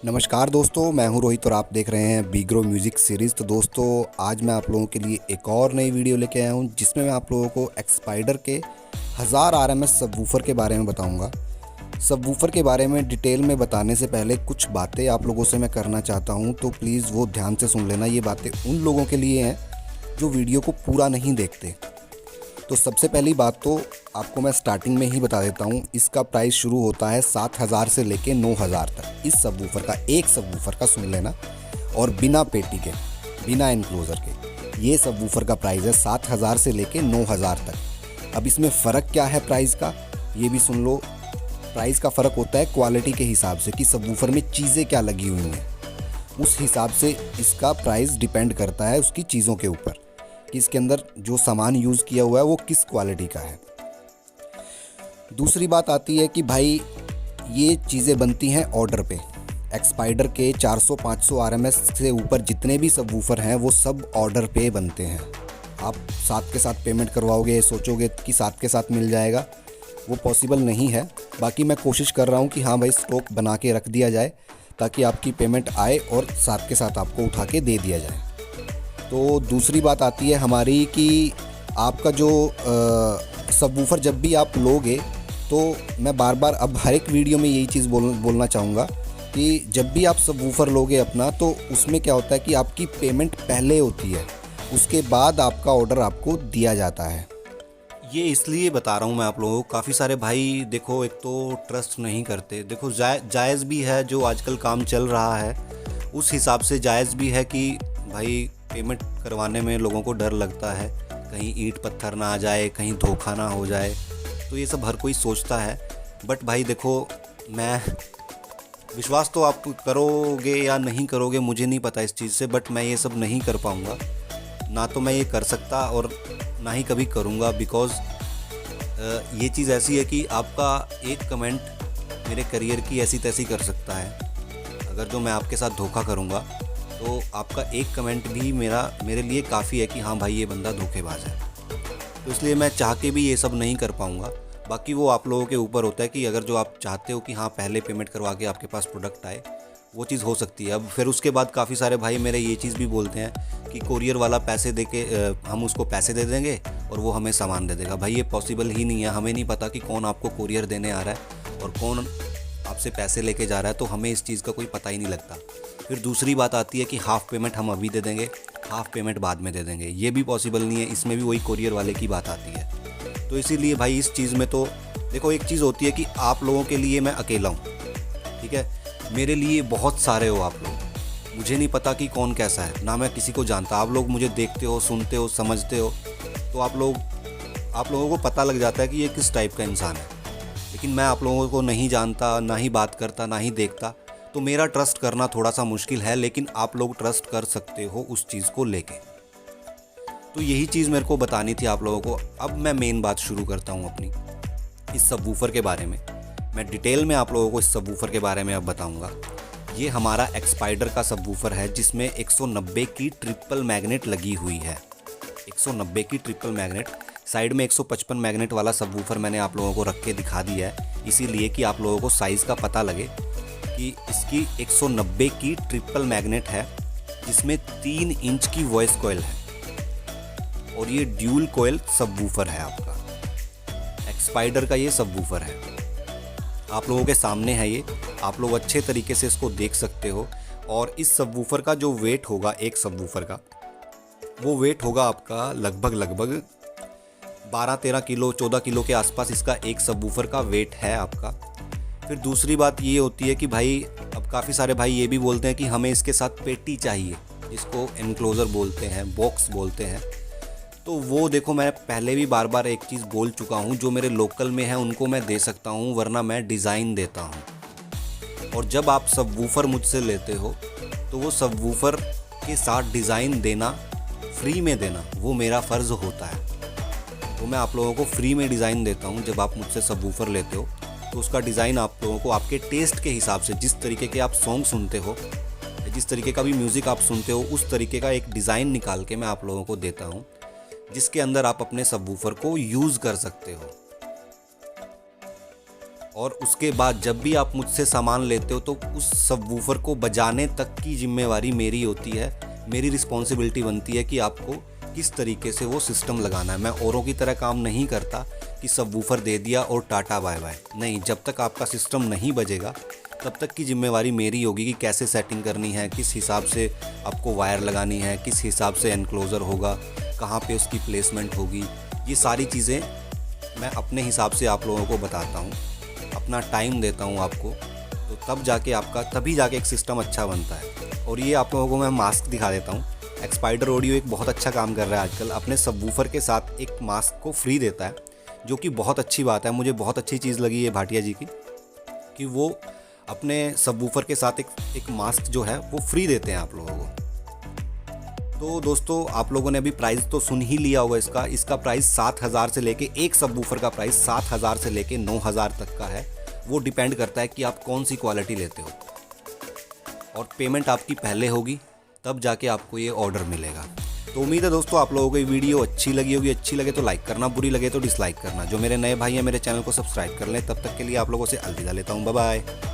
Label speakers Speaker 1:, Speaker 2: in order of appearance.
Speaker 1: नमस्कार दोस्तों, मैं हूं रोहित और आप देख रहे हैं बीग्रो म्यूज़िक सीरीज़। तो दोस्तों, आज मैं आप लोगों के लिए एक और नई वीडियो लेके आया हूं जिसमें मैं आप लोगों को एक्सपाइडर के 1000 आरएमएस सबवूफर के बारे में बताऊंगा। सबवूफर के बारे में डिटेल में बताने से पहले कुछ बातें आप लोगों से मैं करना चाहता हूं, तो प्लीज़ वो ध्यान से सुन लेना। ये बातें उन लोगों के लिए हैं जो वीडियो को पूरा नहीं देखते। तो सबसे पहली बात तो आपको मैं स्टार्टिंग में ही बता देता हूँ, इसका प्राइस शुरू होता है 7000 से लेके 9000 तक। इस सबवूफर का, एक सबवूफर का सुन लेना, और बिना पेटी के, बिना एनक्लोज़र के ये सबवूफर का प्राइस है 7000 से लेके 9000 तक। अब इसमें फ़र्क क्या है प्राइस का, ये भी सुन लो। प्राइस का फ़र्क होता है क्वालिटी के हिसाब से कि सबवूफर में चीज़ें क्या लगी हुई हैं, उस हिसाब से इसका प्राइस डिपेंड करता है उसकी चीज़ों के ऊपर कि इसके अंदर जो सामान यूज़ किया हुआ है वो किस क्वालिटी का है। दूसरी बात आती है कि भाई ये चीज़ें बनती हैं ऑर्डर पे। एक्सपाइडर के 400-500 आरएमएस से ऊपर जितने भी सबवूफर हैं वो सब ऑर्डर पे बनते हैं। आप साथ के साथ पेमेंट करवाओगे, सोचोगे कि साथ के साथ मिल जाएगा, वो पॉसिबल नहीं है। बाकी मैं कोशिश कर रहा हूँ कि हाँ भाई, स्टॉक बना के रख दिया जाए ताकि आपकी पेमेंट आए और साथ के साथ आपको उठा के दे दिया जाए। तो दूसरी बात आती है हमारी कि आपका जो सबवूफर जब भी आप लोगे, तो मैं बार बार अब हर एक वीडियो में यही चीज़ बोलना चाहूँगा कि जब भी आप सबवूफर लोगे अपना, तो उसमें क्या होता है कि आपकी पेमेंट पहले होती है, उसके बाद आपका ऑर्डर आपको दिया जाता है।
Speaker 2: ये इसलिए बता रहा हूँ मैं आप लोगों को, काफ़ी सारे भाई देखो, एक तो ट्रस्ट नहीं करते। देखो जायज़ भी है, जो आजकल काम चल रहा है उस हिसाब से जायज़ भी है कि भाई पेमेंट करवाने में लोगों को डर लगता है, कहीं ईंट पत्थर ना आ जाए, कहीं धोखा ना हो जाए, तो ये सब हर कोई सोचता है। बट भाई देखो, मैं विश्वास तो आप करोगे या नहीं करोगे मुझे नहीं पता इस चीज़ से, बट मैं ये सब नहीं कर पाऊँगा, ना तो मैं ये कर सकता और ना ही कभी करूँगा। बिकॉज़ ये चीज़ ऐसी है कि आपका एक कमेंट मेरे करियर की ऐसी तैसी कर सकता है। अगर जो मैं आपके साथ धोखा करूँगा तो आपका एक कमेंट भी मेरे लिए काफ़ी है कि हाँ भाई, ये बंदा धोखेबाज है। तो इसलिए मैं चाह के भी ये सब नहीं कर पाऊँगा। बाकी वो आप लोगों के ऊपर होता है कि अगर जो आप चाहते हो कि हाँ पहले पेमेंट करवा के आपके पास प्रोडक्ट आए, वो चीज़ हो सकती है। अब फिर उसके बाद काफ़ी सारे भाई मेरे ये चीज़ भी बोलते हैं कि कोरियर वाला पैसे दे के हम उसको पैसे दे देंगे और वो हमें सामान दे देगा। भाई ये पॉसिबल ही नहीं है। हमें नहीं पता कि कौन आपको कोरियर देने आ रहा है और कौन आपसे पैसे लेके जा रहा है, तो हमें इस चीज़ का कोई पता ही नहीं लगता। फिर दूसरी बात आती है कि हाफ़ पेमेंट हम अभी दे देंगे, हाफ़ पेमेंट बाद में दे देंगे। ये भी पॉसिबल नहीं है, इसमें भी वही कोरियर वाले की बात आती है। तो इसीलिए भाई इस चीज़ में तो देखो, एक चीज़ होती है कि आप लोगों के लिए मैं अकेला हूँ, ठीक है, मेरे लिए बहुत सारे हो आप लोग। मुझे नहीं पता कि कौन कैसा है, ना मैं किसी को जानता। आप लोग मुझे देखते हो, सुनते हो, समझते हो, तो आप लोगों को पता लग जाता है कि ये किस टाइप का इंसान है। लेकिन मैं आप लोगों को नहीं जानता, ना ही बात करता, ना ही देखता, तो मेरा ट्रस्ट करना थोड़ा सा मुश्किल है। लेकिन आप लोग ट्रस्ट कर सकते हो उस चीज़ को लेके। तो यही चीज़ मेरे को बतानी थी आप लोगों को। अब मैं मेन बात शुरू करता हूँ अपनी इस सबवूफर के बारे में। मैं डिटेल में आप लोगों को इस सबवूफर के बारे में अब बताऊँगा। ये हमारा एक्सपाइडर का सबवूफर है जिसमें 190 की ट्रिपल मैग्नेट लगी हुई है। 190 की ट्रिपल मैग्नेट, साइड में 155 मैग्नेट वाला सबवूफर मैंने आप लोगों को रख के दिखा दिया है, इसीलिए कि आप लोगों को साइज़ का पता लगे कि इसकी 190 की ट्रिपल मैग्नेट है जिसमें 3 इंच की वॉइस कॉइल है और ये ड्यूल कॉइल सबवूफर है। आपका एक्सपाइडर का ये सबवूफर है, आप लोगों के सामने है ये, आप लोग अच्छे तरीके से इसको देख सकते हो। और इस सबवूफर का जो वेट होगा, एक सबवूफर का वो वेट होगा आपका लगभग 12-13 किलो, 14 किलो के आसपास इसका एक सबवूफर का वेट है आपका। फिर दूसरी बात ये होती है कि भाई, अब काफ़ी सारे भाई ये भी बोलते हैं कि हमें इसके साथ पेटी चाहिए, इसको एनक्लोज़र बोलते हैं, बॉक्स बोलते हैं। तो वो देखो, मैं पहले भी बार बार एक चीज़ बोल चुका हूँ, जो मेरे लोकल में है उनको मैं दे सकता हूँ, वरना मैं डिज़ाइन देता हूँ। और जब आप सबवूफर मुझसे लेते हो तो वो सबवूफर के साथ डिज़ाइन देना, फ्री में देना, वो मेरा फ़र्ज़ होता है। तो मैं आप लोगों को फ्री में डिज़ाइन देता हूँ। जब आप मुझसे सबवूफर लेते हो तो उसका डिज़ाइन आप लोगों को आपके टेस्ट के हिसाब से, जिस तरीके के आप सॉन्ग सुनते हो, जिस तरीके का भी म्यूज़िक आप सुनते हो, उस तरीके का एक डिज़ाइन निकाल के मैं आप लोगों को देता हूँ, जिसके अंदर आप अपने सबवूफर को यूज़ कर सकते हो। और उसके बाद जब भी आप मुझसे सामान लेते हो तो उस सबवूफर को बजाने तक की जिम्मेवारी मेरी होती है। मेरी रिस्पॉन्सिबिलिटी बनती है कि आपको किस तरीके से वो सिस्टम लगाना है। मैं औरों की तरह काम नहीं करता कि सबवूफर दे दिया और टाटा बाय बाय। नहीं, जब तक आपका सिस्टम नहीं बजेगा तब तक की जिम्मेवारी मेरी होगी कि कैसे सेटिंग करनी है, किस हिसाब से आपको वायर लगानी है, किस हिसाब से एनक्लोज़र होगा, कहाँ पे उसकी प्लेसमेंट होगी। ये सारी चीज़ें मैं अपने हिसाब से आप लोगों को बताता हूँ, अपना टाइम देता हूँ आपको, तो तभी जाके एक सिस्टम अच्छा बनता है। और ये आप लोगों को मैं मास्क दिखा देता हूँ। एक्सपाइडर ऑडियो एक बहुत अच्छा काम कर रहा है आजकल, अपने सबवूफर के साथ एक मास्क को फ्री देता है, जो कि बहुत अच्छी बात है। मुझे बहुत अच्छी चीज़ लगी है भाटिया जी की कि वो अपने सबवूफर के साथ एक मास्क जो है वो फ्री देते हैं आप लोगों को। तो दोस्तों, आप लोगों ने अभी प्राइस तो सुन ही लिया होगा। इसका प्राइस 7,000 से लेके, एक सबवूफर का प्राइस 7,000 से लेके 9,000 तक का है। वो डिपेंड करता है कि आप कौन सी क्वालिटी लेते हो, और पेमेंट आपकी पहले होगी तब जाके आपको ये ऑर्डर मिलेगा। तो उम्मीद है दोस्तों आप लोगों को ये वीडियो अच्छी लगी होगी। अच्छी लगे तो लाइक करना, बुरी लगे तो डिसलाइक करना। जो मेरे नए भाई हैं मेरे चैनल को सब्सक्राइब कर लें। तब तक के लिए आप लोगों से अलविदा लेता हूँ। Bye bye.